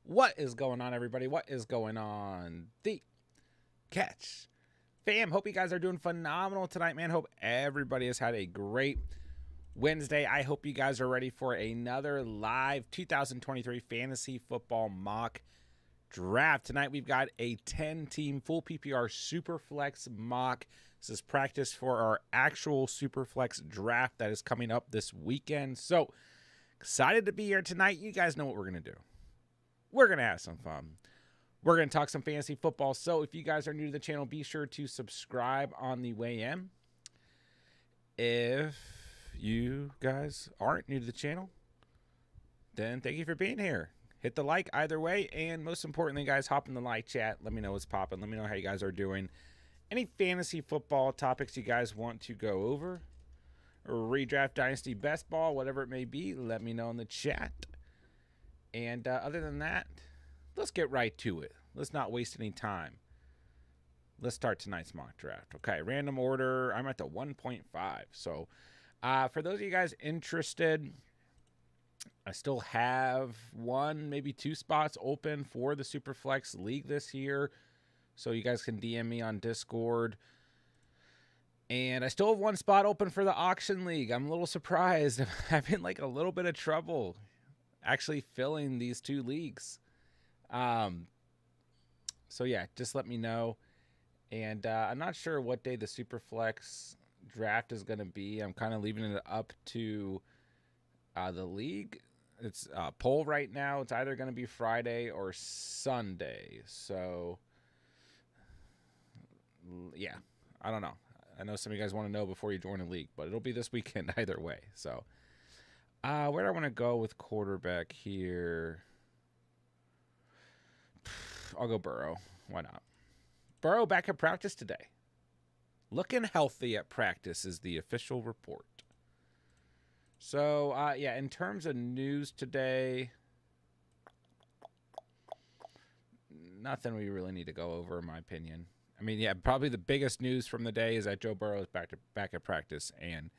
What is going on, everybody? What is going on? The Catch fam, hope you guys are doing phenomenal tonight, man. Hope everybody has had a great Wednesday. I hope you guys are ready for another live 2023 fantasy football mock draft. Tonight we've got a 10-team full PPR Superflex mock. This is practice for our actual Superflex draft that is coming up this weekend. So excited to be here tonight. You guys know what we're going to do. We're going to have some fun. We're going to talk some fantasy football. So if you guys are new to the channel, be sure to subscribe on the way in. If you guys aren't new to the channel, then thank you for being here. Hit the like either way. And most importantly, guys, hop in the live chat. Let me know what's popping. Let me know how you guys are doing. Any fantasy football topics you guys want to go over, or redraft, dynasty, best ball, whatever it may be, let me know in the chat. And other than that, let's get right to it. Let's not waste any time. Let's start tonight's mock draft. Okay, random order. I'm at the 1.5. So for those of you guys interested, I still have one, maybe two spots open for the Superflex League this year. So you guys can DM me on Discord. And I still have one spot open for the Auction League. I'm a little surprised. I'm having like a little bit of trouble actually filling these two leagues. So yeah, just let me know. And I'm not sure what day the Superflex draft is going to be. I'm kind of leaving it up to the league. It's poll right now. It's either going to be Friday or Sunday. So yeah, I don't know. I know some of you guys want to know before you join a league, but it'll be this weekend either way. So where do I want to go with quarterback here? I'll go Burrow. Why not? Burrow back at practice today. Looking healthy at practice is the official report. So, yeah, in terms of news today, nothing we really need to go over, in my opinion. I mean, yeah, probably the biggest news from the day is that Joe Burrow is back at practice and,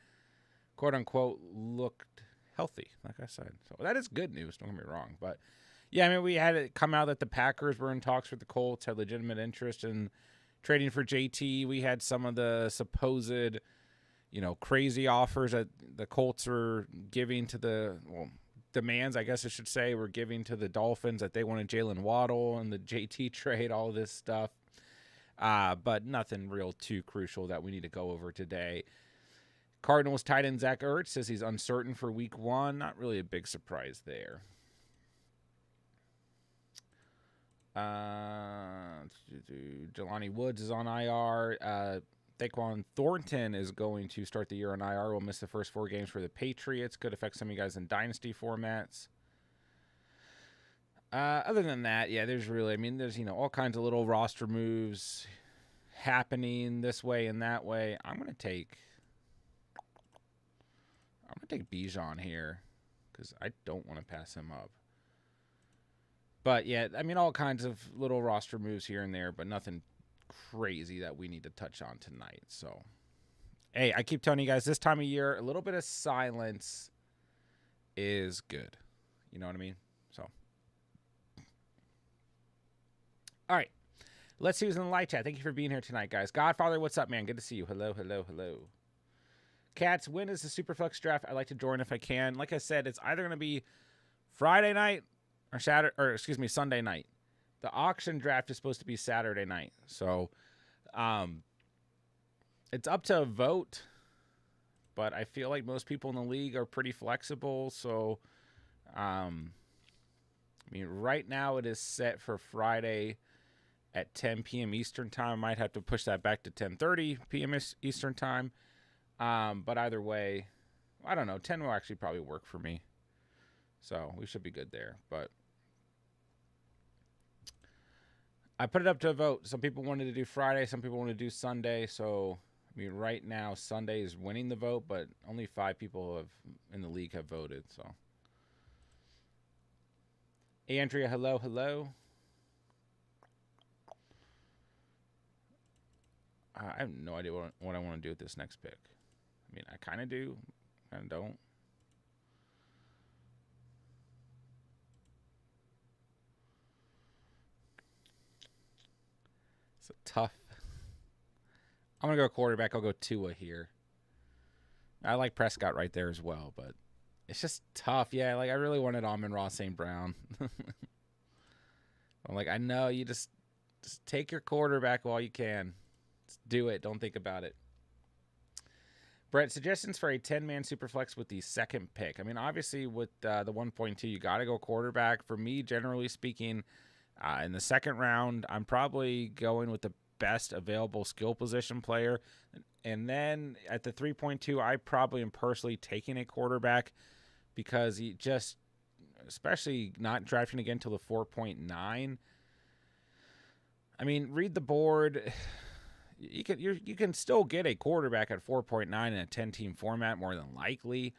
quote-unquote, looked healthy, like I said. So that is good news, don't get me wrong. But, yeah, I mean, we had it come out that the Packers were in talks with the Colts, had legitimate interest in trading for JT. We had some of the supposed, crazy offers that the Colts were giving to demands, I guess I should say, were giving to the Dolphins that they wanted Jalen Waddle and the JT trade, all this stuff. But nothing real too crucial that we need to go over today. Cardinals tight end Zach Ertz says he's uncertain for week 1. Not really a big surprise there. Jelani Woods is on IR. Thaquan Thornton is going to start the year on IR. Will miss the first 4 games for the Patriots. Could affect some of you guys in dynasty formats. Other than that, yeah, there's all kinds of little roster moves happening this way and that way. I'm gonna take Bijan here because I don't want to pass him up. But yeah, I mean, all kinds of little roster moves here and there, but nothing crazy that we need to touch on tonight. So, hey, I keep telling you guys, this time of year, a little bit of silence is good. You know what I mean? So, all right. Let's see who's in the live chat. Thank you for being here tonight, guys. Godfather, what's up, man? Good to see you. Hello, hello, hello. Cats, when is the Superflex draft? I'd like to join if I can. Like I said, it's either going to be Friday night or Sunday night. The auction draft is supposed to be Saturday night. So, it's up to a vote, but I feel like most people in the league are pretty flexible. So, right now it is set for Friday at 10 p.m. Eastern time. I might have to push that back to 10:30 p.m. Eastern time. But either way, I don't know. 10 will actually probably work for me. So we should be good there. But I put it up to a vote. Some people wanted to do Friday. Some people want to do Sunday. So, right now Sunday is winning the vote, but only 5 people in the league have voted. So, Andrea, hello, hello. I have no idea what I want to do with this next pick. I kind of do, kind of don't. It's a tough. I'm going to go quarterback. I'll go Tua here. I like Prescott right there as well, but it's just tough. Yeah, like I really wanted Amon-Ra St. Brown. I'm like, I know you just take your quarterback while you can. Just do it. Don't think about it. Brett, suggestions for a 10-man Superflex with the second pick. I mean, obviously with the 1.2, you got to go quarterback. For me, generally speaking, in the second round, I'm probably going with the best available skill position player. And then at the 3.2, I probably am personally taking a quarterback because he just, especially not drafting again till the 4.9. I mean, read the board. You can still get a quarterback at 4.9 in a 10-team format more than likely,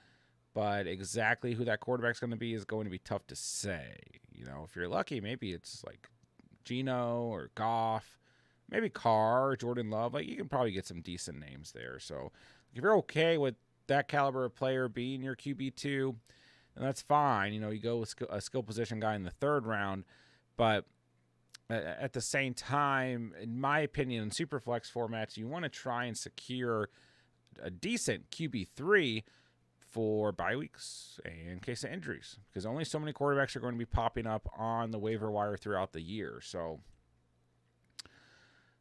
but exactly who that quarterback's going to be is going to be tough to say. You know, if you're lucky, maybe it's like Geno or Goff, maybe Carr, Jordan Love. Like you can probably get some decent names there. So if you're okay with that caliber of player being your QB2, then that's fine. You know, you go with a skill position guy in the third round, but at the same time, in my opinion, in Superflex formats, you want to try and secure a decent QB3 for bye weeks and in case of injuries, because only so many quarterbacks are going to be popping up on the waiver wire throughout the year. So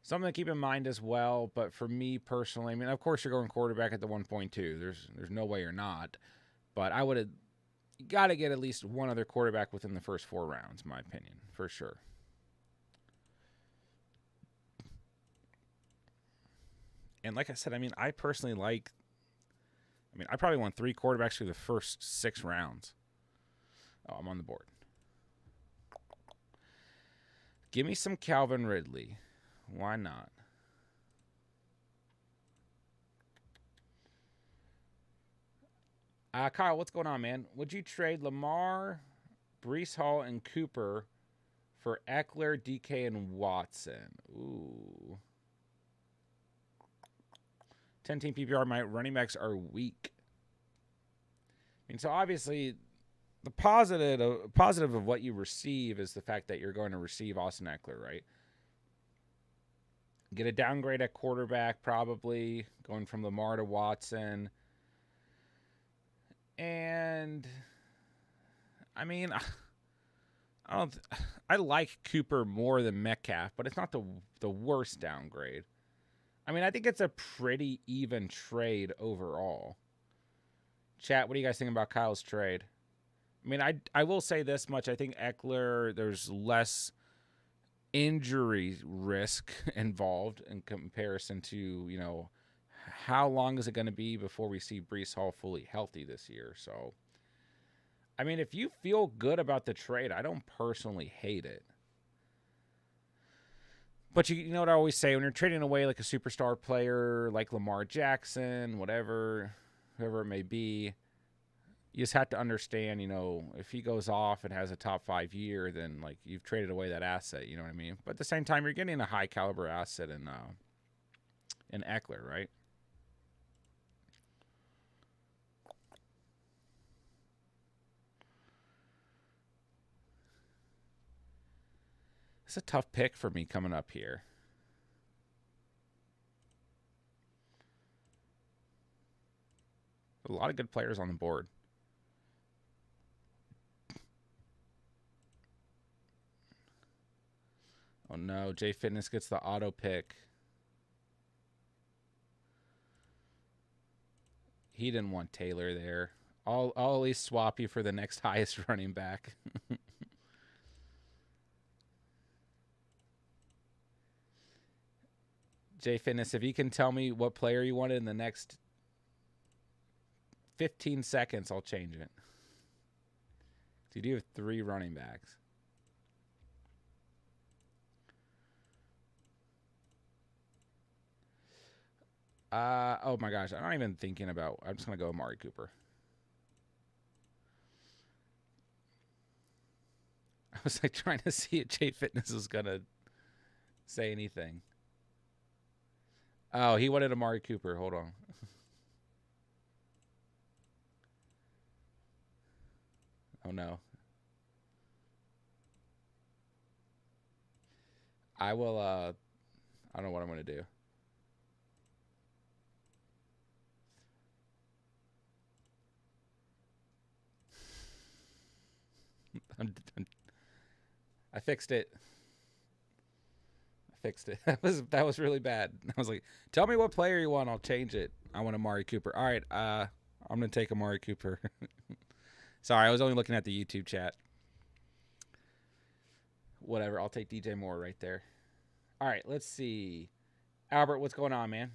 something to keep in mind as well. But for me personally, I mean, of course, you're going quarterback at the 1.2. There's no way you're not. But I would have got to get at least one other quarterback within the first 4 rounds, in my opinion, for sure. And like I said, I mean, I personally I probably want 3 quarterbacks through the first 6 rounds. Oh, I'm on the board. Give me some Calvin Ridley. Why not? Kyle, what's going on, man? Would you trade Lamar, Breece Hall, and Cooper for Eckler, DK, and Watson? Ooh. 10-team PPR, my running backs are weak. I mean, so obviously, the positive of what you receive is the fact that you're going to receive Austin Eckler, right? Get a downgrade at quarterback, probably going from Lamar to Watson. And I mean, I like Cooper more than Metcalf, but it's not the worst downgrade. I mean, I think it's a pretty even trade overall. Chat, what do you guys think about Kyle's trade? I mean, I will say this much. I think Eckler, there's less injury risk involved in comparison to, you know, how long is it going to be before we see Breece Hall fully healthy this year? So, I mean, if you feel good about the trade, I don't personally hate it. But you know what I always say, when you're trading away like a superstar player like Lamar Jackson, whoever it may be, you just have to understand, you know, if he goes off and has a top 5 year, then like you've traded away that asset, you know what I mean? But at the same time, you're getting a high caliber asset in Eckler, right? It's a tough pick for me coming up here. A lot of good players on the board. Oh no, J Fitness gets the auto pick. He didn't want Taylor there. I'll at least swap you for the next highest running back. J Fitness, if you can tell me what player you wanted in the next 15 seconds, I'll change it. So you do have 3 running backs. Oh my gosh, I'm not even thinking about. I'm just gonna go Amari Cooper. I was like trying to see if J Fitness was gonna say anything. Oh, he wanted Amari Cooper. Hold on. Oh no. I will I don't know what I'm going to do. I fixed it. That was really bad. I was like, tell me what player you want. I'll change it. I want Amari Cooper. All right. I'm going to take Amari Cooper. Sorry, I was only looking at the YouTube chat. Whatever. I'll take DJ Moore right there. All right. Let's see. Albert, what's going on, man?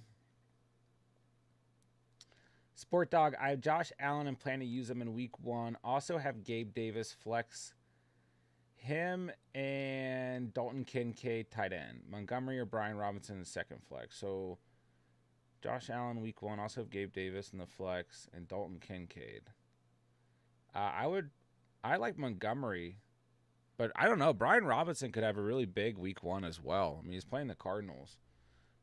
Sport Dog, I have Josh Allen and plan to use him in week 1. Also have Gabe Davis flex him and Dalton Kincaid tight end. Montgomery or Brian Robinson in second flex. So Josh Allen week 1. Also have Gabe Davis in the flex and Dalton Kincaid. I like Montgomery, but I don't know. Brian Robinson could have a really big week 1 as well. I mean, he's playing the Cardinals.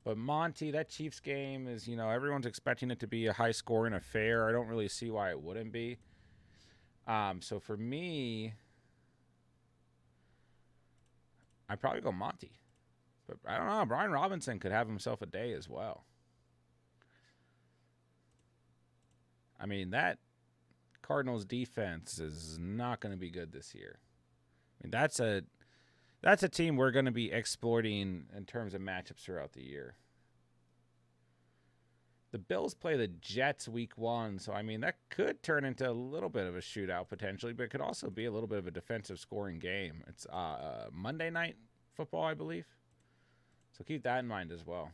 But Monty, that Chiefs game is, everyone's expecting it to be a high-scoring affair. I don't really see why it wouldn't be. So for me, I'd probably go Monty. But I don't know. Brian Robinson could have himself a day as well. I mean, that Cardinals defense is not going to be good this year. I mean, that's a team we're going to be exploiting in terms of matchups throughout the year. The Bills play the Jets week 1, so, I mean, that could turn into a little bit of a shootout potentially, but it could also be a little bit of a defensive scoring game. It's Monday Night Football, I believe. So keep that in mind as well.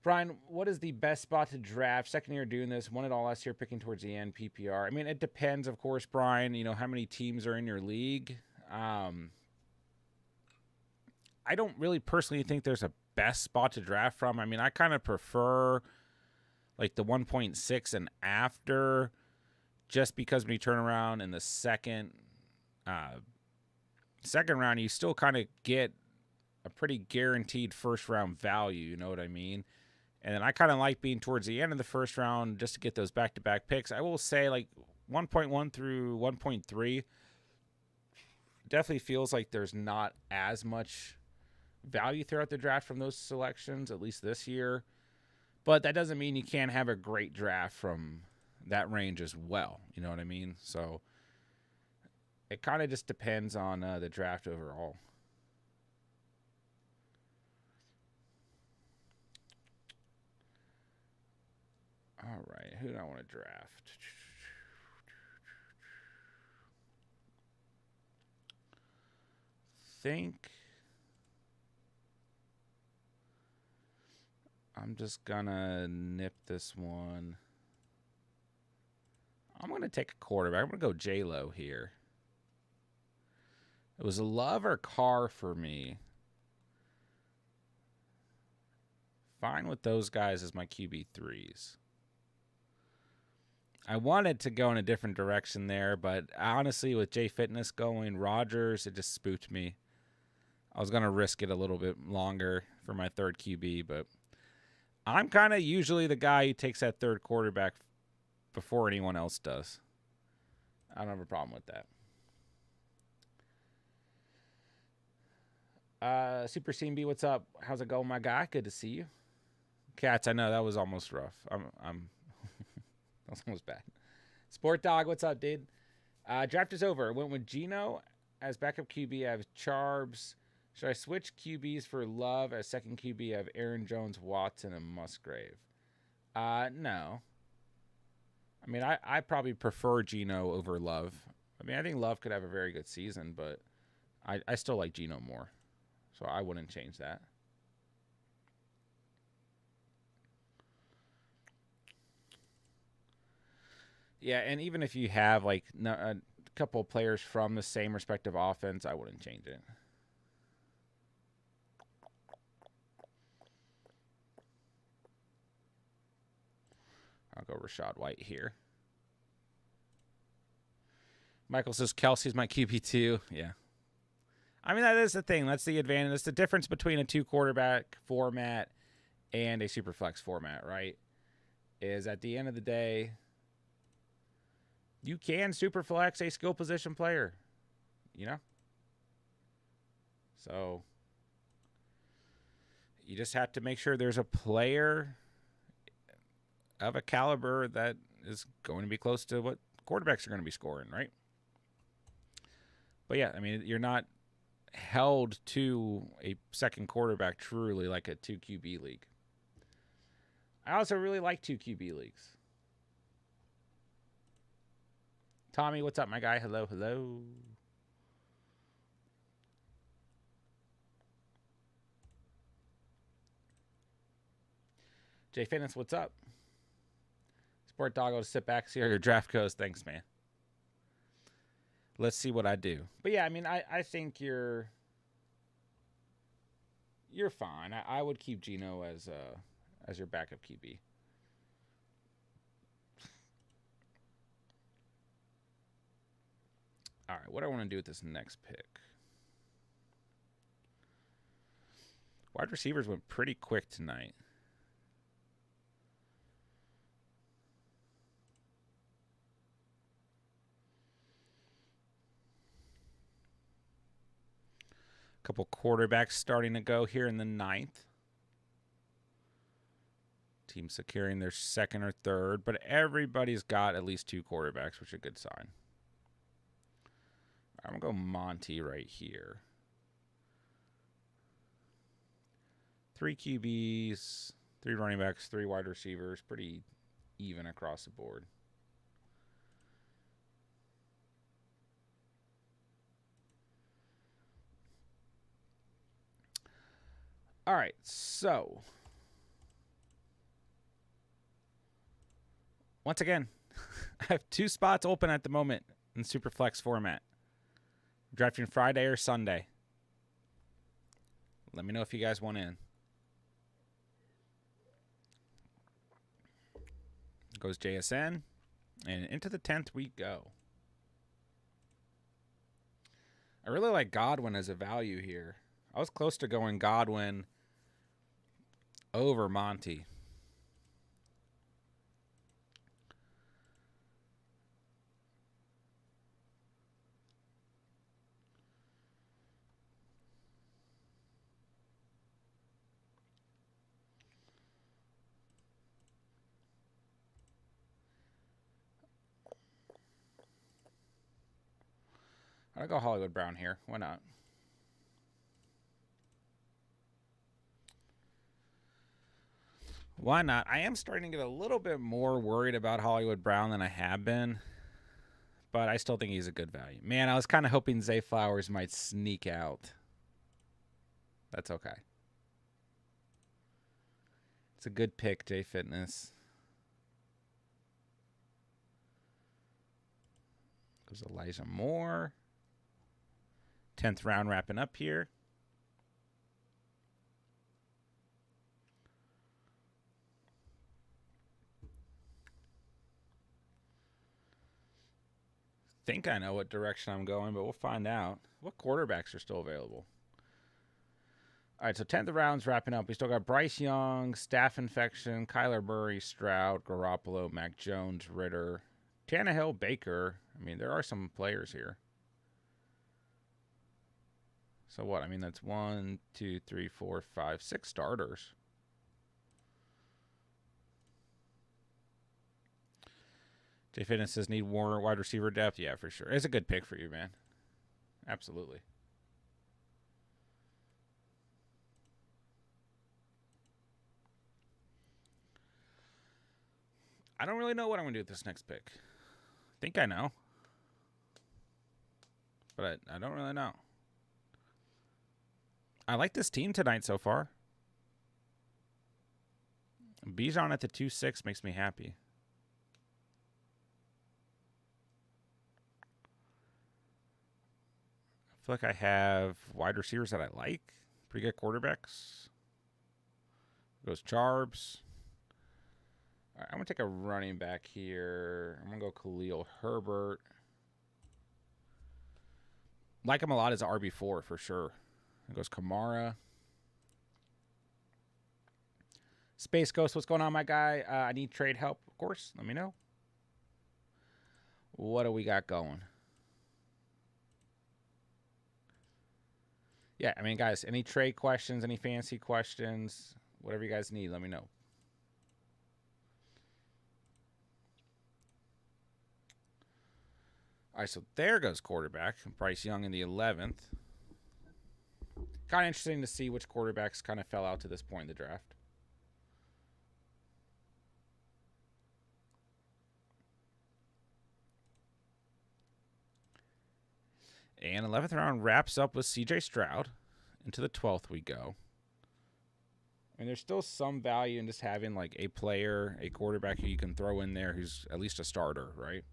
Brian, what is the best spot to draft? Second year doing this, won it all last year, picking towards the end, PPR. I mean, it depends, of course, Brian, how many teams are in your league. I don't really personally think there's a best spot to draft from. I mean, I kind of prefer like the 1.6 and after, just because when you turn around in the second round, you still kind of get a pretty guaranteed first round value. You know what I mean? And then I kind of like being towards the end of the first round just to get those back-to-back picks. I will say like 1.1 through 1.3 definitely feels like there's not as much value throughout the draft from those selections, at least this year. But that doesn't mean you can't have a great draft from that range as well. You know what I mean? So it kind of just depends on the draft overall. All right, who do I want to draft? I'm just gonna nip this one. I'm gonna take a quarterback. I'm gonna go J-Lo here. It was a Love or Carr for me. Fine with those guys as my QB3s. I wanted to go in a different direction there, but honestly, with Jay Fitness going Rodgers, it just spooked me. I was going to risk it a little bit longer for my third QB, but I'm kind of usually the guy who takes that third quarterback before anyone else does. I don't have a problem with that. Super CMB, what's up? How's it going, my guy? Good to see you. Cats, I know that was almost rough. That was almost bad. Sport Dog, what's up, dude? Draft is over. Went with Geno as backup QB. I have Charbs. Should I switch QBs for Love as second QB? I have Aaron Jones, Watson, and Musgrave. No. I mean, I probably prefer Geno over Love. I mean, I think Love could have a very good season, but I still like Geno more. So I wouldn't change that. Yeah, and even if you have like a couple of players from the same respective offense, I wouldn't change it. I'll go Rashad White here. Michael says Kelsey's my QB2. Yeah. I mean, that is the thing. That's the advantage. That's the difference between a 2-quarterback format and a Superflex format, right? Is at the end of the day, you can Superflex a skill position player, So you just have to make sure there's a player of a caliber that is going to be close to what quarterbacks are going to be scoring, right? But yeah, I mean, you're not held to a second quarterback truly like a 2 QB league. I also really like 2 QB leagues. Tommy, what's up, my guy? Hello, hello. Jay Fitness, what's up? Sport Doggo to sit back, see how your draft goes. Thanks, man. Let's see what I do. But yeah, I mean, I think you're fine. I would keep Geno as your backup QB. All right, what do I want to do with this next pick? Wide receivers went pretty quick tonight. A couple quarterbacks starting to go here in the 9th. Team securing their second or third, but everybody's got at least 2 quarterbacks, which is a good sign. I'm going to go Monty right here. 3 QBs, 3 running backs, 3 wide receivers. Pretty even across the board. All right, so once again, I have 2 spots open at the moment in Superflex format. Drafting Friday or Sunday. Let me know if you guys want in. Goes JSN, and into the 10th we go. I really like Godwin as a value here. I was close to going Godwin over Monty. I'll go Hollywood Brown here. Why not? Why not? I am starting to get a little bit more worried about Hollywood Brown than I have been. But I still think he's a good value. Man, I was kind of hoping Zay Flowers might sneak out. That's okay. It's a good pick, Jay Fitness. Goes Elijah Moore. 10th round wrapping up here. Think I know what direction I'm going, but we'll find out. What quarterbacks are still available? All right, so 10th round's wrapping up. We still got Bryce Young, staph infection, Kyler Murray, Stroud, Garoppolo, Mac Jones, Ritter, Tannehill, Baker. I mean, there are some players here. So what? I mean, that's 1, 2, 3, 4, 5, 6 starters. Jay Fitness says need more wide receiver depth. Yeah, for sure. It's a good pick for you, man. Absolutely. I don't really know what I'm going to do with this next pick. I think I know. But I don't really know. I like this team tonight so far. Bijan at the 2-6 makes me happy. I feel like I have wide receivers that I like. Pretty good quarterbacks. Goes Charbs. All right, I'm going to take a running back here. I'm going to go Khalil Herbert. Like him a lot as an RB4 for sure. It goes Kamara. Space Ghost, what's going on, my guy? I need trade help, of course. Let me know. What do we got going? Yeah, I mean, guys, any trade questions, any fancy questions, whatever you guys need, let me know. All right, so there goes quarterback. Bryce Young in the 11th. Kind of interesting to see which quarterbacks kind of fell out to this point in the draft. And 11th round wraps up with C.J. Stroud. Into the 12th we go. I mean, there's still some value in just having like a player, a quarterback who you can throw in there who's at least a starter, right?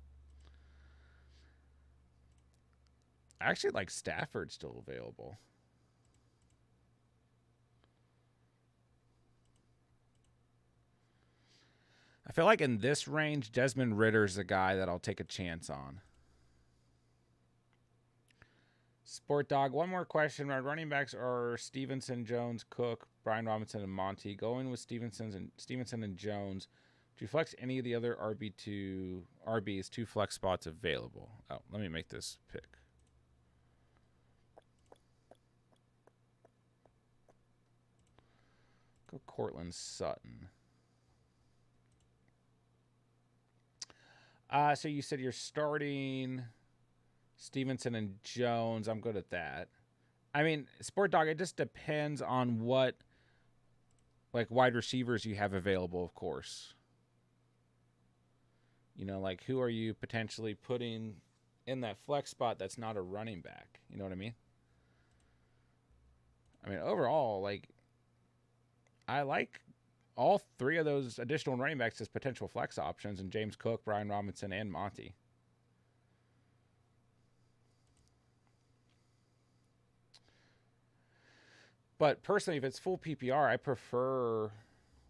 I actually like Stafford still available. I feel like in this range, Desmond Ritter's the guy that I'll take a chance on. Sport Dog, one more question. My running backs are Stevenson, Jones, Cook, Brian Robinson, and Monty. Going with Stevenson and Jones. Do you flex any of the other RBs, 2 flex spots available? Oh, let me make this pick. Go Cortland Sutton. So you said you're starting Stevenson and Jones. I'm good at that. I mean, Sport Dog, it just depends on what like wide receivers you have available, of course. You know, like who are you potentially putting in that flex spot that's not a running back? You know what I mean? I mean, overall, like I like all 3 of those additional running backs as potential flex options, and James Cook, Brian Robinson, and Monty. But personally, if it's full PPR, I prefer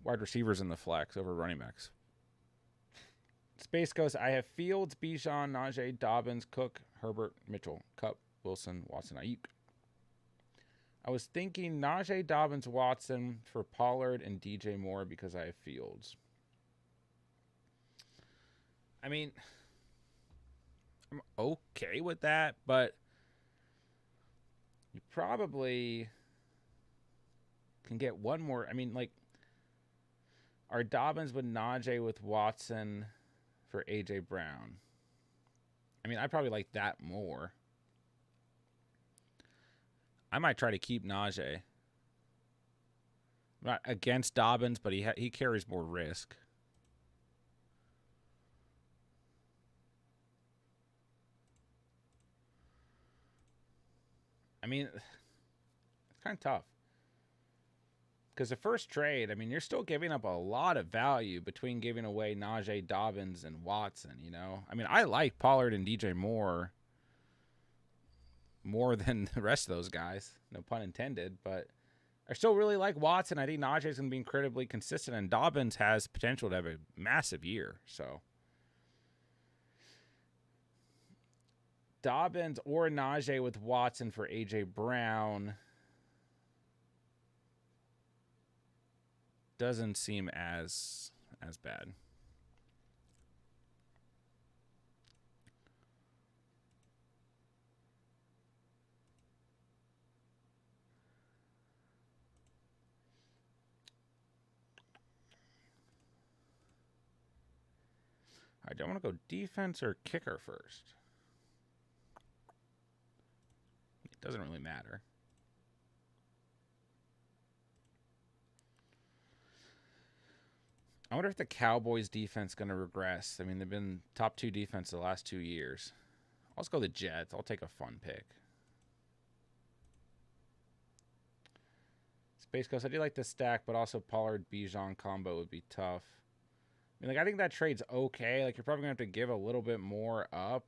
wide receivers in the flex over running backs. Space Ghost, I have Fields, Bijan, Najee, Dobbins, Cook, Herbert, Mitchell, Kupp, Wilson, Watson, Ayuk. I was thinking Najee, Dobbins, Watson for Pollard and DJ Moore because I have Fields. I mean, I'm okay with that, but you probably can get one more. I mean, like, are Dobbins with Najee with Watson for A.J. Brown? I mean, I probably like that more. I might try to keep Najee. I'm not against Dobbins, but he carries more risk. I mean, it's kind of tough. Because the first trade, I mean, you're still giving up a lot of value between giving away Najee, Dobbins, and Watson, you know? I mean, I like Pollard and DJ Moore more than the rest of those guys. No pun intended, but I still really like Watson. I think Najee is going to be incredibly consistent, and Dobbins has potential to have a massive year. So Dobbins or Najee with Watson for A.J. Brown doesn't seem as bad. I don't want to go defense or kicker first. It doesn't really matter. I wonder if the Cowboys defense is going to regress. I mean, they've been top 2 defense the last 2 years. Let's go the Jets. I'll take a fun pick. Space Coast, I do like the stack, but also Pollard Bijan combo would be tough. I mean, like, I think that trade's okay. Like, you're probably going to have to give a little bit more up,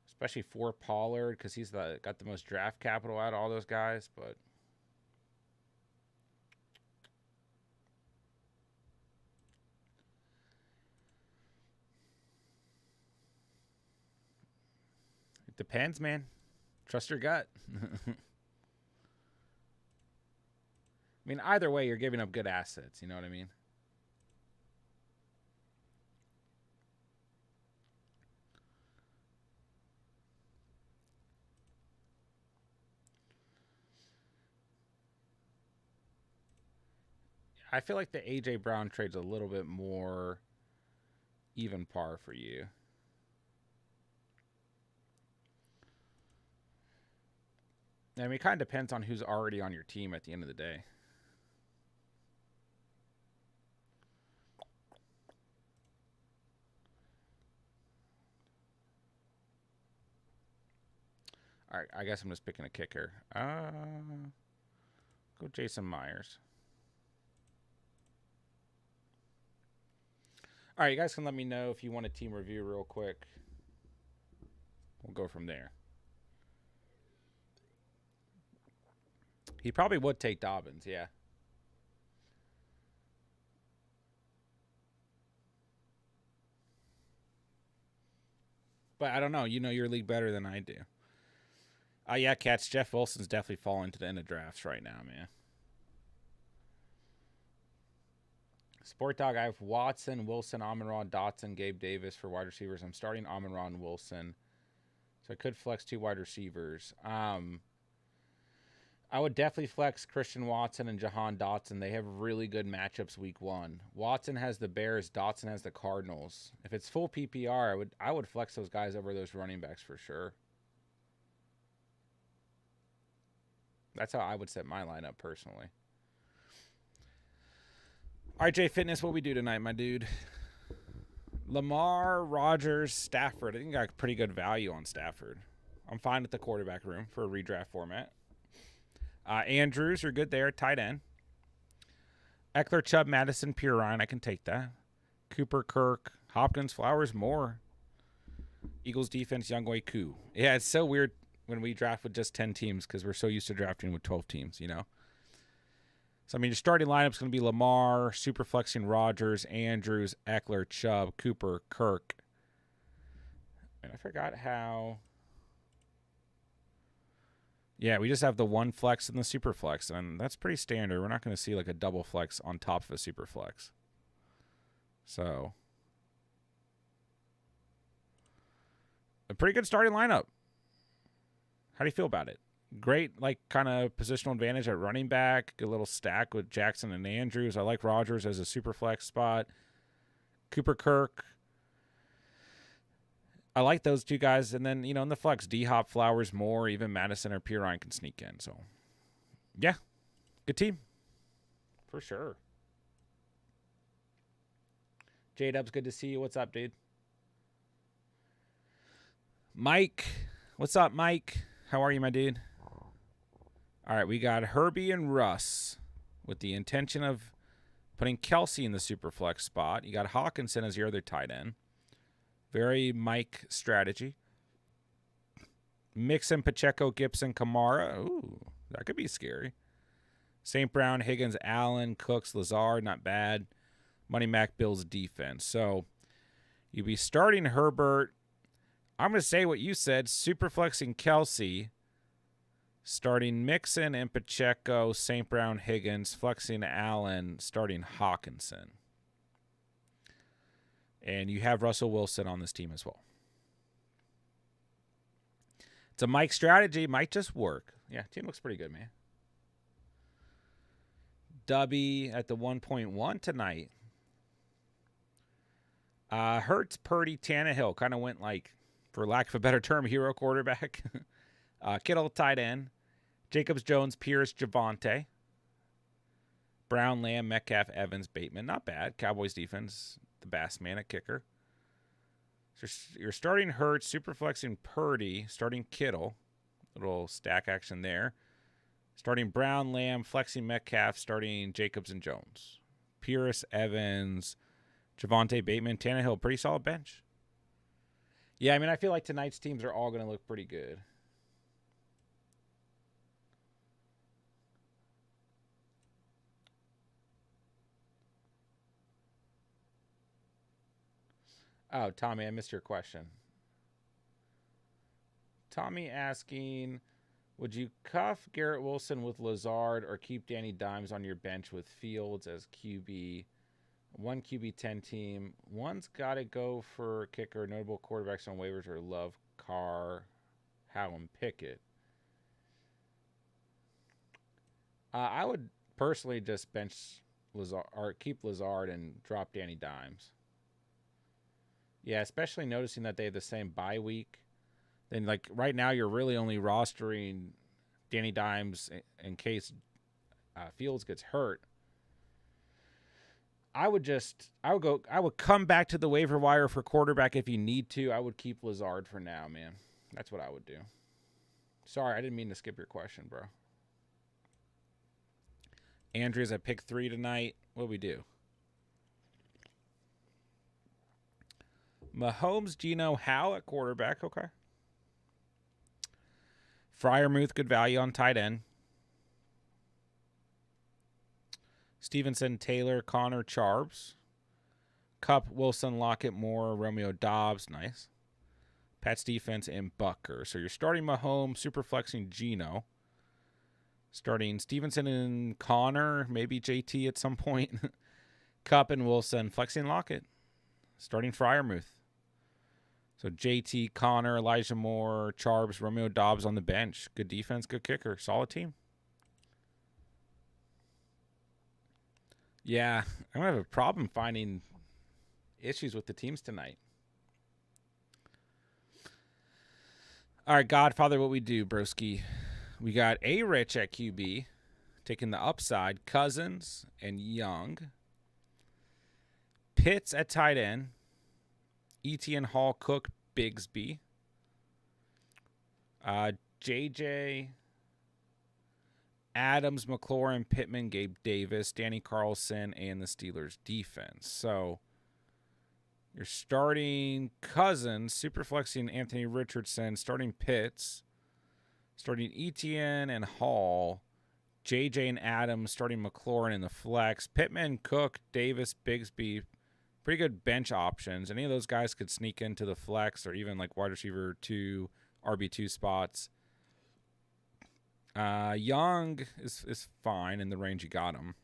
especially for Pollard, because he's got the most draft capital out of all those guys, but it depends, man. Trust your gut. I mean, either way, you're giving up good assets. You know what I mean? I feel like the A.J. Brown trade's a little bit more even par for you. I mean, it kind of depends on who's already on your team at the end of the day. All right, I guess I'm just picking a kicker. Go Jason Myers. All right, you guys can let me know if you want a team review real quick. We'll go from there. He probably would take Dobbins, yeah. But I don't know. You know your league better than I do. Yeah, Cats. Jeff Wilson's definitely falling to the end of drafts right now, man. Sport Dog, I have Watson, Wilson, Amon-Ra, Dotson, Gabe Davis for wide receivers. I'm starting Amon-Ra and Wilson. So I could flex 2 wide receivers. I would definitely flex Christian Watson and Jahan Dotson. They have really good matchups week 1. Watson has the Bears. Dotson has the Cardinals. If it's full PPR, I would flex those guys over those running backs for sure. That's how I would set my lineup personally. All right, Jay Fitness, what we do tonight, my dude? Lamar, Rodgers, Stafford. I think I got pretty good value on Stafford. I'm fine with the quarterback room for a redraft format. Andrews, you're good there. Tight end. Eckler, Chubb, Madison, Pirine. I can take that. Cooper, Kirk, Hopkins, Flowers, Moore. Eagles defense, Younghoe, Koo. Yeah, it's so weird when we draft with just 10 teams because we're so used to drafting with 12 teams, you know? So, I mean, your starting lineup's going to be Lamar, Superflexing Rodgers, Andrews, Eckler, Chubb, Cooper, Kirk. And I forgot how. Yeah, we just have the one flex and the Superflex, and that's pretty standard. We're not going to see like a double flex on top of a Superflex. So, a pretty good starting lineup. How do you feel about it? Great, like, kind of positional advantage at running back. Good little stack with Jackson and Andrews. I like Rodgers as a super flex spot. Cooper, Kirk. I like those 2 guys. And then, you know, in the flex, D-Hop, Flowers, Moore, even Madison or Pirine can sneak in. So, yeah, good team. For sure. J-Dubs, good to see you. What's up, dude? Mike. What's up, Mike? How are you, my dude? All right, we got Herbie and Russ with the intention of putting Kelsey in the Superflex spot. You got Hawkinson as your other tight end. Very Mike strategy. Mixon, Pacheco, Gibson, Kamara. Ooh, that could be scary. St. Brown, Higgins, Allen, Cooks, Lazard, not bad. Money Mac, Bills defense. So you'd be starting Herbert. I'm going to say what you said, Superflexing Kelsey. Starting Mixon and Pacheco, St. Brown, Higgins, flexing Allen, starting Hawkinson. And you have Russell Wilson on this team as well. It's a Mike strategy. Might just work. Yeah, team looks pretty good, man. Dubby at the 1.1 tonight. Hurts, Purdy, Tannehill kind of went like, for lack of a better term, hero quarterback. Kittle, tight end. Jacobs, Jones, Pierce, Javonte. Brown, Lamb, Metcalf, Evans, Bateman. Not bad. Cowboys defense, the Bass man at kicker. So you're starting Hurts, Superflexing Purdy, starting Kittle. Little stack action there. Starting Brown, Lamb, flexing Metcalf, starting Jacobs and Jones. Pierce, Evans, Javonte, Bateman, Tannehill. Pretty solid bench. Yeah, I mean, I feel like tonight's teams are all going to look pretty good. Oh, Tommy, I missed your question. Tommy asking, would you cuff Garrett Wilson with Lazard or keep Danny Dimes on your bench with Fields as QB? One QB 10 team. One's got to go for kicker. Notable quarterbacks on waivers are Love, Carr, Howe, and Pickett. I would personally just bench Lazard, or keep Lazard and drop Danny Dimes. Yeah, especially noticing that they have the same bye week. Then, like, right now, you're really only rostering Danny Dimes in case Fields gets hurt. I would come back to the waiver wire for quarterback if you need to. I would keep Lazard for now, man. That's what I would do. Sorry, I didn't mean to skip your question, bro. Andrews at pick 3 tonight. What do we do? Mahomes, Geno, Howe at quarterback. Okay. Freiermuth, good value on tight end. Stevenson, Taylor, Connor, Charbs. Cup, Wilson, Lockett, Moore, Romeo Dobbs. Nice. Pat's defense and Bucker. So you're starting Mahomes, super flexing Geno. Starting Stevenson and Connor, maybe JT at some point. Cup and Wilson, flexing Lockett. Starting Freiermuth. So JT, Connor, Elijah Moore, Charbs, Romeo Dobbs on the bench. Good defense, good kicker. Solid team. Yeah, I'm going to have a problem finding issues with the teams tonight. All right, Godfather, what we do, broski. We got A-Rich at QB, taking the upside. Cousins and Young. Pitts at tight end. Etienne, Hall, Cook, Bigsby. JJ, Adams, McLaurin, Pittman, Gabe Davis, Danny Carlson, and the Steelers defense. So you're starting Cousins, super flexing Anthony Richardson, starting Pitts, starting Etienne and Hall, JJ and Adams, starting McLaurin in the flex, Pittman, Cook, Davis, Bigsby. Pretty good bench options. Any of those guys could sneak into the flex or even like wide receiver 2, RB2 spots. Young is fine in the range you got him.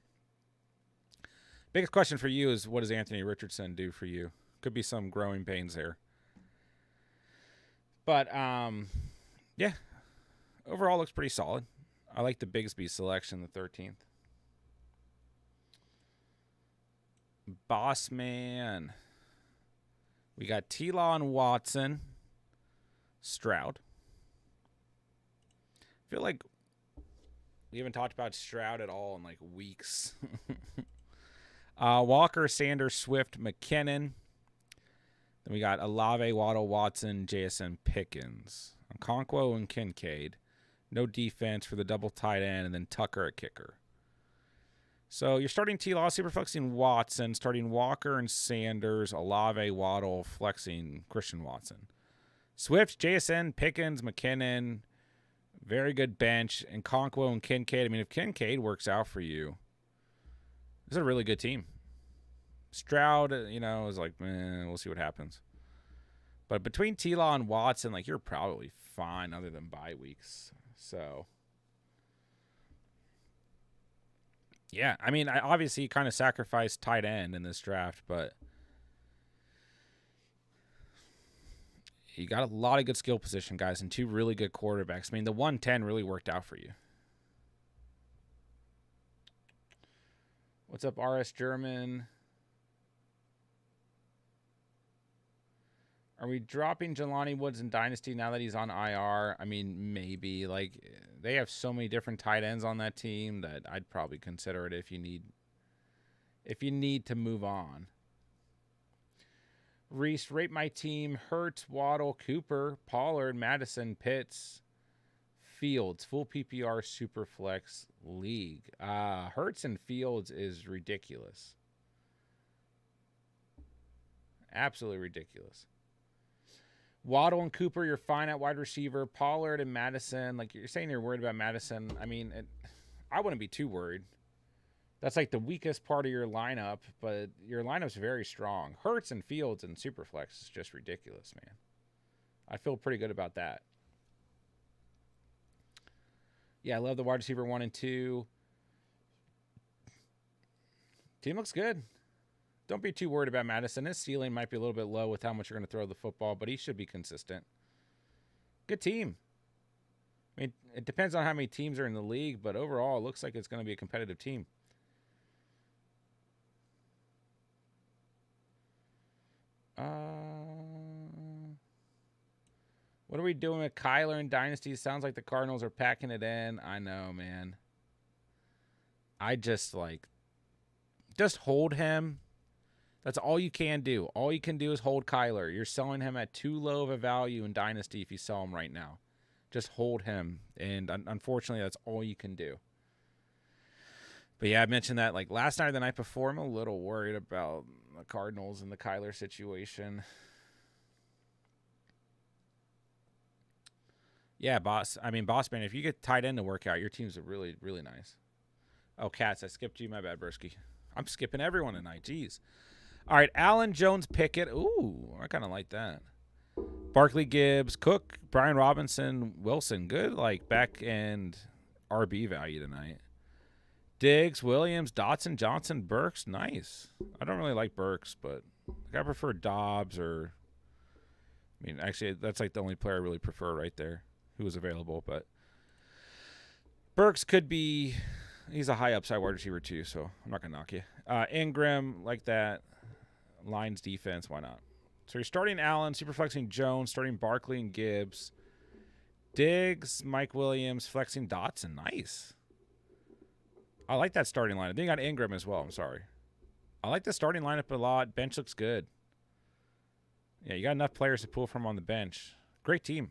Biggest question for you is, what does Anthony Richardson do for you? Could be some growing pains there. But, yeah. Overall looks pretty solid. I like the Bigsby selection, the 13th. Boss man. We got T-Law and Watson. Stroud. I feel like we haven't talked about Stroud at all in like weeks. Walker, Sanders, Swift, McKinnon. Then we got Olave, Waddle, Watson, JSN, Pickens. Okonkwo and Kincaid. No defense for the double tight end, and then Tucker at kicker. So you're starting T-Law, super flexing Watson, starting Walker and Sanders, Olave, Waddle, flexing Christian Watson. Swift, JSN, Pickens, McKinnon, very good bench, and Okonkwo and Kincaid. I mean, if Kincaid works out for you, this is a really good team. Stroud, is like, we'll see what happens. But between T-Law and Watson, like, you're probably fine other than bye weeks. So, yeah, I mean, I obviously kind of sacrificed tight end in this draft, but you got a lot of good skill position guys and 2 really good quarterbacks. I mean, the 110 really worked out for you. What's up, RS German? Are we dropping Jelani Woods in Dynasty now that he's on IR? I mean, maybe. Like, they have so many different tight ends on that team that I'd probably consider it if you need to move on. Reese, rate my team. Hurts, Waddle, Cooper, Pollard, Madison, Pitts, Fields. Full PPR Superflex League. Hurts and Fields is ridiculous. Absolutely ridiculous. Waddle and Cooper, you're fine at wide receiver. Pollard and Madison, like you're saying you're worried about Madison. I mean, I wouldn't be too worried. That's like the weakest part of your lineup, but your lineup's very strong. Hurts and Fields and Superflex is just ridiculous, man. I feel pretty good about that. Yeah, I love the wide receiver 1 and 2. Team looks good. Don't be too worried about Madison. His ceiling might be a little bit low with how much you're going to throw the football, but he should be consistent. Good team. I mean, it depends on how many teams are in the league, but overall, it looks like it's going to be a competitive team. are we doing with Kyler and Dynasty? Sounds like the Cardinals are packing it in. I know, man. I just hold him. That's all you can do. All you can do is hold Kyler. You're selling him at too low of a value in Dynasty if you sell him right now. Just hold him. And unfortunately, that's all you can do. But yeah, I mentioned that like last night or the night before. I'm a little worried about the Cardinals and the Kyler situation. Yeah, boss man, if you get tight end to work out, your team's really, really nice. Oh, Cats, I skipped you. My bad, Bursky. I'm skipping everyone tonight. Jeez. All right, Allen, Jones, Pickett. Ooh, I kind of like that. Barkley, Gibbs, Cook, Brian Robinson, Wilson. Good, like, back end RB value tonight. Diggs, Williams, Dotson, Johnson, Burks. Nice. I don't really like Burks, but I prefer Dobbs or... I mean, actually, that's like the only player I really prefer right there who was available. But Burks could be... He's a high upside wide receiver too, so I'm not going to knock you. Ingram, like that. Lions defense, why not? So you're starting Allen, super flexing Jones, starting Barkley and Gibbs. Diggs, Mike Williams, flexing Dotson. Nice. I like that starting lineup. Then you got Ingram as well. I'm sorry. I like the starting lineup a lot. Bench looks good. Yeah, you got enough players to pull from on the bench. Great team.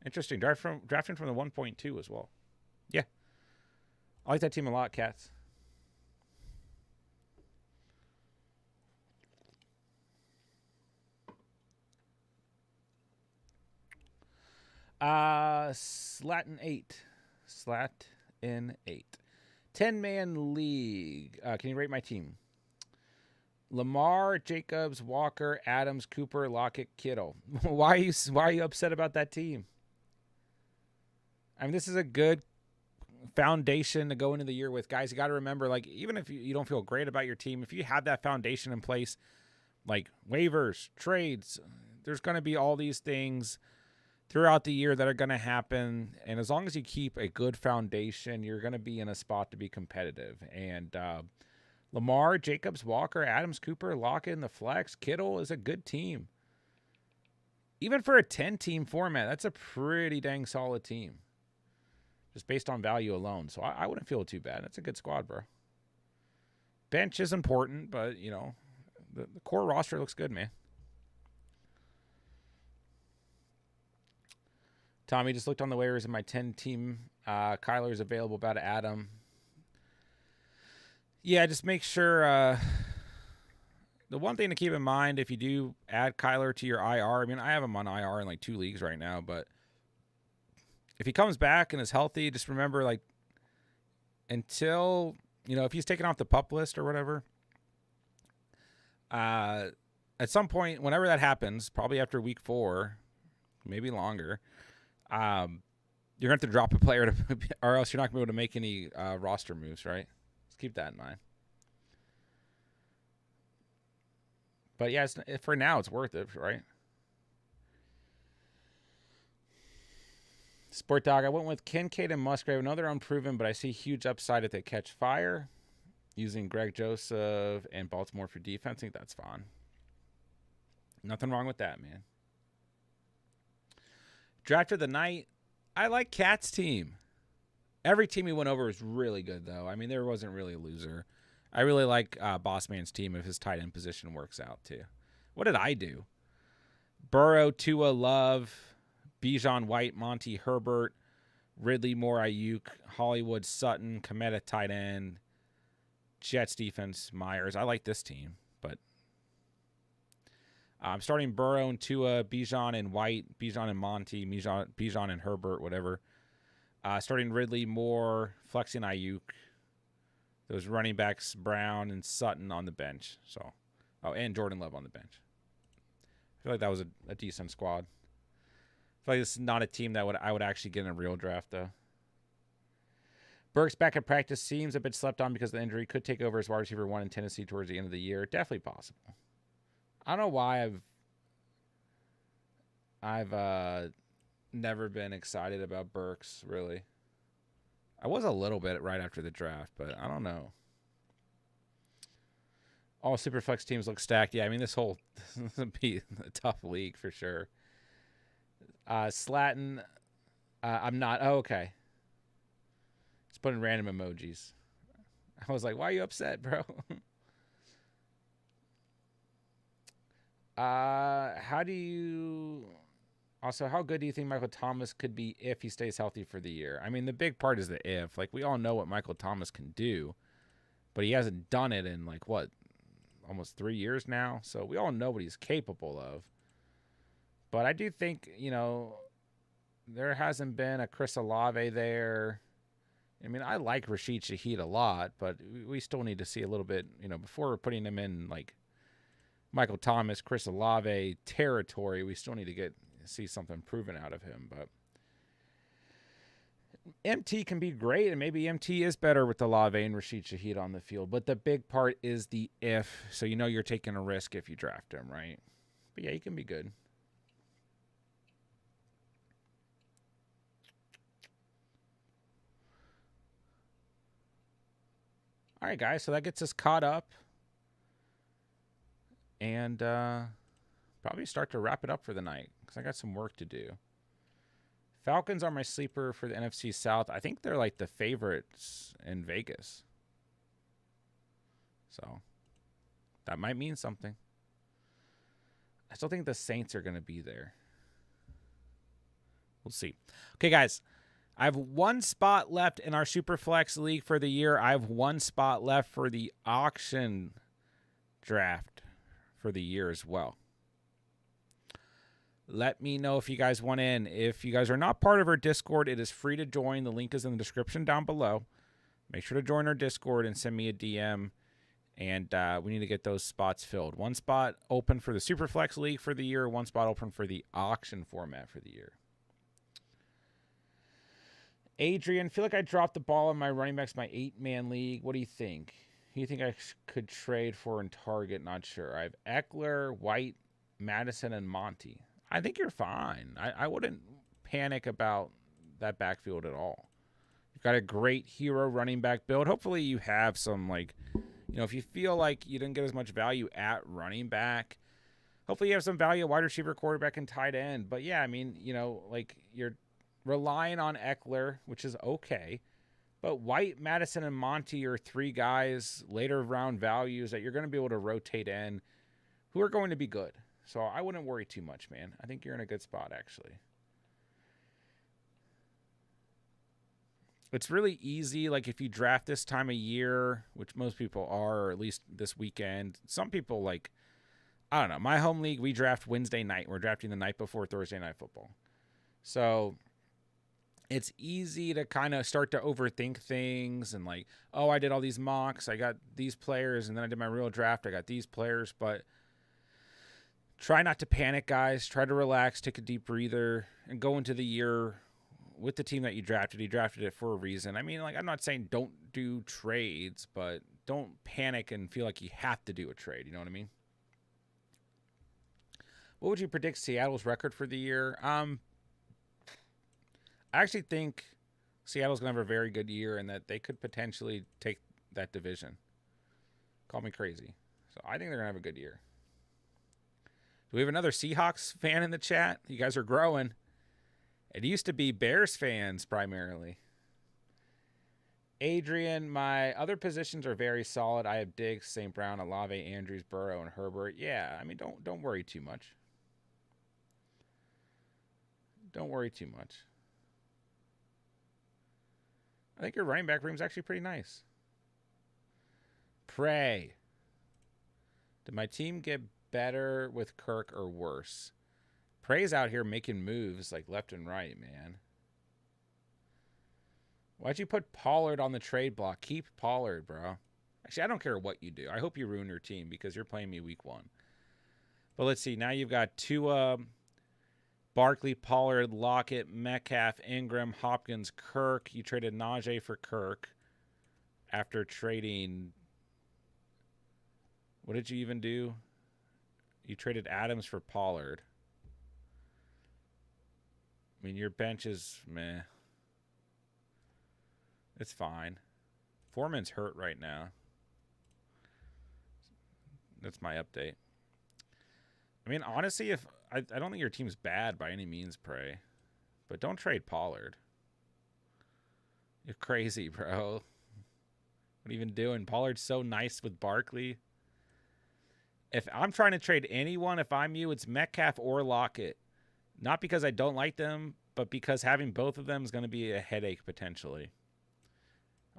Interesting. Drafting from the 1.2 as well. Yeah. I like that team a lot, Cats. Slatin 8. 10-man league. Can you rate my team? Lamar, Jacobs, Walker, Adams, Cooper, Lockett, Kittle. Why are you upset about that team? I mean, this is a good foundation to go into the year with. Guys, you got to remember, like, even if you don't feel great about your team, if you have that foundation in place, like waivers, trades, there's going to be all these things throughout the year that are going to happen. And as long as you keep a good foundation, you're going to be in a spot to be competitive. And Lamar, Jacobs, Walker, Adams, Cooper, Lockett in the flex, Kittle is a good team. Even for a 10-team format, that's a pretty dang solid team. Just based on value alone. So I wouldn't feel too bad. That's a good squad, bro. Bench is important, but, you know, the core roster looks good, man. Tommy just looked on the waivers in my 10-team. Kyler is available, about to add him. Yeah, just make sure. The one thing to keep in mind if you do add Kyler to your IR, I mean, I have him on IR in like 2 leagues right now, but if he comes back and is healthy, just remember, like, until, you know, if he's taken off the PUP list or whatever, at some point, whenever that happens, probably after week 4, maybe longer, you're going to have to drop a player, or else you're not going to be able to make any roster moves, right? Just keep that in mind. But yeah, for now, it's worth it, right? Sport Dog, I went with Kincaid and Musgrave. I know they're unproven, but I see huge upside if they catch fire. Using Greg Joseph and Baltimore for defense, I think that's fine. Nothing wrong with that, man. Draft of the night, I like Cat's team. Every team he went over was really good, though. I mean, there wasn't really a loser. I really like Boss Man's team if his tight end position works out, too. What did I do? Burrow, Tua, Love, Bijan, White, Monty, Herbert, Ridley, Moore, Ayuk, Hollywood, Sutton, Kometa, tight end, Jets defense, Myers. I like this team, but I'm starting Burrow and Tua, Bijan and White, Bijan and Monty, Bijan and Herbert, whatever. Starting Ridley, Moore, flexing Ayuk. Those running backs, Brown and Sutton on the bench. So, and Jordan Love on the bench. I feel like that was a decent squad. I feel like this is not a team that I would actually get in a real draft, though. Burks back at practice seems a bit slept on because of the injury. Could take over as wide receiver 1 in Tennessee towards the end of the year. Definitely possible. I don't know why I've never been excited about Burks, really. I was a little bit right after the draft, but I don't know. All Superflex teams look stacked. Yeah, I mean, this will be a tough league for sure. Slatton, I'm not. Oh, okay. Just putting random emojis. I was like, why are you upset, bro? How do you... Also, how good do you think Michael Thomas could be if he stays healthy for the year? I mean, the big part is the if. Like, we all know what Michael Thomas can do, but he hasn't done it in, like, what, almost 3 years now? So we all know what he's capable of. But I do think, you know, there hasn't been a Chris Olave there. I mean, I like Rashid Shaheed a lot, but we still need to see a little bit, you know, before we're putting him in, like, Michael Thomas, Chris Olave territory. We still need to see something proven out of him. But MT can be great, and maybe MT is better with Olave and Rashid Shaheed on the field. But the big part is the if. So you know you're taking a risk if you draft him, right? But yeah, he can be good. All right, guys. So that gets us caught up. And probably start to wrap it up for the night because I got some work to do. Falcons are my sleeper for the NFC South. I think they're like the favorites in Vegas. So that might mean something. I still think the Saints are going to be there. We'll see. Okay, guys. I have one spot left in our Superflex League for the year. I have one spot left for the auction draft for the year as well. Let me know if you guys want in. If you guys are not part of our Discord, it is free to join. The link is in the description down below. Make sure to join our Discord and send me a DM. And we need to get those spots filled. One spot open for the Superflex League for the year. One spot open for the auction format for the year. Adrian, feel like I dropped the ball on my running backs, my 8-man league. What do you think? Who do you think I could trade for and target? Not sure. I have Eckler, White, Madison, and Monty. I think you're fine. I wouldn't panic about that backfield at all. You've got a great hero running back build. Hopefully you have some, like, you know, if you feel like you didn't get as much value at running back, hopefully you have some value at wide receiver, quarterback, and tight end. But, yeah, I mean, you know, like, you're relying on Eckler, which is okay. But White, Madison, and Monty are 3 guys, later round values that you're going to be able to rotate in who are going to be good. So I wouldn't worry too much, man. I think you're in a good spot, actually. It's really easy, like, if you draft this time of year, which most people are, or at least this weekend. Some people, like, I don't know. My home league, we draft Wednesday night. We're drafting the night before Thursday Night Football. So it's easy to kind of start to overthink things and, like, oh, I did all these mocks. I got these players, and then I did my real draft. I got these players, but try not to panic, guys. Try to relax, take a deep breather, and go into the year with the team that you drafted. You drafted it for a reason. I mean, like, I'm not saying don't do trades, but don't panic and feel like you have to do a trade. You know what I mean? What would you predict Seattle's record for the year? I actually think Seattle's going to have a very good year and that they could potentially take that division. Call me crazy. So I think they're going to have a good year. Do we have another Seahawks fan in the chat? You guys are growing. It used to be Bears fans primarily. Adrian, my other positions are very solid. I have Diggs, St. Brown, Olave, Andrews, Burrow, and Herbert. Yeah, I mean, don't worry too much. Don't worry too much. I think your running back room is actually pretty nice. Pray. Did my team get better with Kirk or worse? Pray's out here making moves like left and right, man. Why'd you put Pollard on the trade block? Keep Pollard, bro. Actually, I don't care what you do. I hope you ruin your team because you're playing me week 1. But let's see. Now you've got Tua, Barkley, Pollard, Lockett, Metcalf, Ingram, Hopkins, Kirk. You traded Najee for Kirk after trading. What did you even do? You traded Adams for Pollard. I mean, your bench is meh. It's fine. Foreman's hurt right now. That's my update. I mean, honestly, if I don't think your team's bad by any means, Prey. But don't trade Pollard. You're crazy, bro. What are you even doing? Pollard's so nice with Barkley. If I'm trying to trade anyone, if I'm you, it's Metcalf or Lockett. Not because I don't like them, but because having both of them is going to be a headache potentially.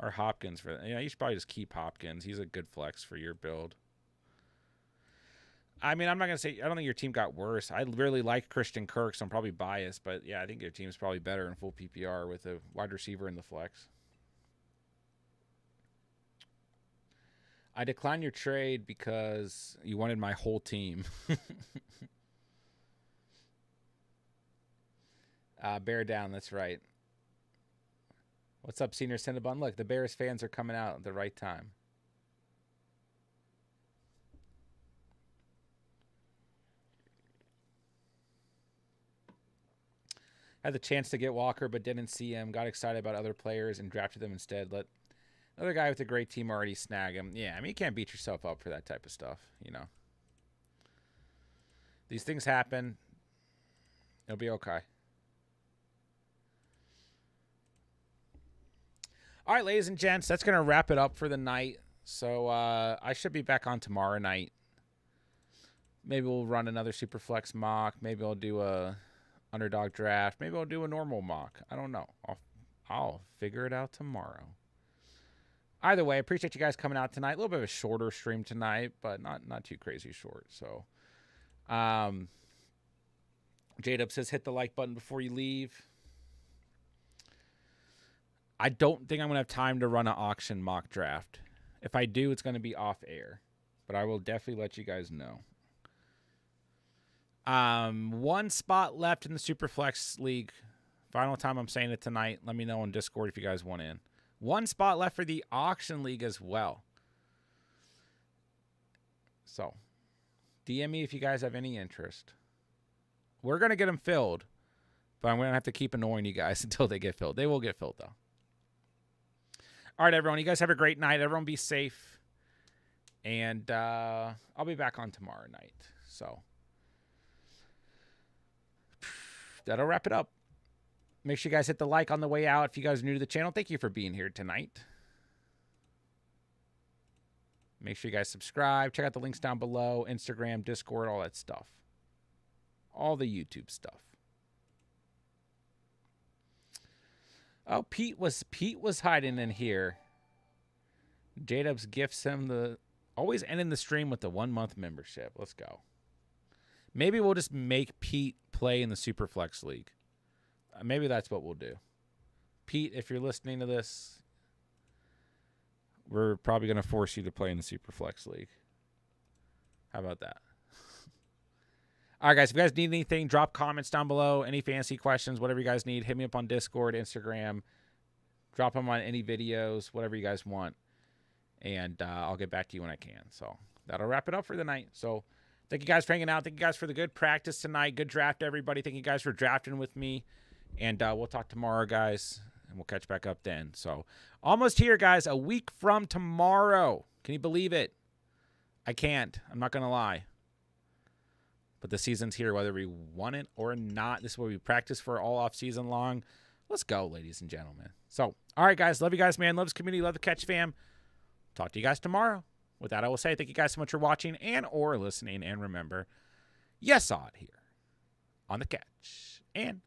Or Hopkins. You should probably just keep Hopkins. He's a good flex for your build. I mean, I'm not going to say, I don't think your team got worse. I really like Christian Kirk, so I'm probably biased. But, yeah, I think your team's probably better in full PPR with a wide receiver in the flex. I declined your trade because you wanted my whole team. Bear down, that's right. What's up, Senior Cinnabon? Look, the Bears fans are coming out at the right time. Had the chance to get Walker, but didn't see him. Got excited about other players and drafted them instead. Let another guy with a great team already snag him. Yeah, I mean, you can't beat yourself up for that type of stuff, you know. These things happen. It'll be okay. All right, ladies and gents, that's going to wrap it up for the night. So I should be back on tomorrow night. Maybe we'll run another Superflex mock. Maybe I'll do a Underdog draft. Maybe I'll do a normal mock. I don't know. I'll figure it out tomorrow. Either way, I appreciate you guys coming out tonight. A little bit of a shorter stream tonight, but not too crazy short. So, J-Dub says hit the like button before you leave. I don't think I'm going to have time to run an auction mock draft. If I do, it's going to be off air. But I will definitely let you guys know. One spot left in the Superflex League. Final time I'm saying it tonight. Let me know on Discord if you guys want in. One spot left for the auction league as well. So, DM me if you guys have any interest. We're going to get them filled. But I'm going to have to keep annoying you guys until they get filled. They will get filled, though. All right, everyone. You guys have a great night. Everyone be safe. And I'll be back on tomorrow night. So, that'll wrap it up. Make sure you guys hit the like on the way out. If you guys are new to the channel, thank you for being here tonight. Make sure you guys subscribe. Check out the links down below. Instagram, Discord, all that stuff. All the YouTube stuff. Oh, Pete was hiding in here. J-Dubs gifts him the... Always ending the stream with the 1-month membership. Let's go. Maybe we'll just make Pete play in the Superflex League. Maybe that's what we'll do. Pete, if you're listening to this, we're probably going to force you to play in the Superflex League. How about that? All right, guys. If you guys need anything, drop comments down below. Any fantasy questions, whatever you guys need, hit me up on Discord, Instagram. Drop them on any videos, whatever you guys want. And I'll get back to you when I can. So that'll wrap it up for the night. So thank you guys for hanging out. Thank you guys for the good practice tonight. Good draft, everybody. Thank you guys for drafting with me. And we'll talk tomorrow, guys. And we'll catch back up then. So almost here, guys. A week from tomorrow. Can you believe it? I can't. I'm not going to lie. But the season's here, whether we want it or not. This is what we practice for all off season long. Let's go, ladies and gentlemen. So, all right, guys. Love you guys, man. Love this community. Love the Catch fam. Talk to you guys tomorrow. With that, I will say thank you guys so much for watching and or listening. And remember, you saw it here on the Catch. And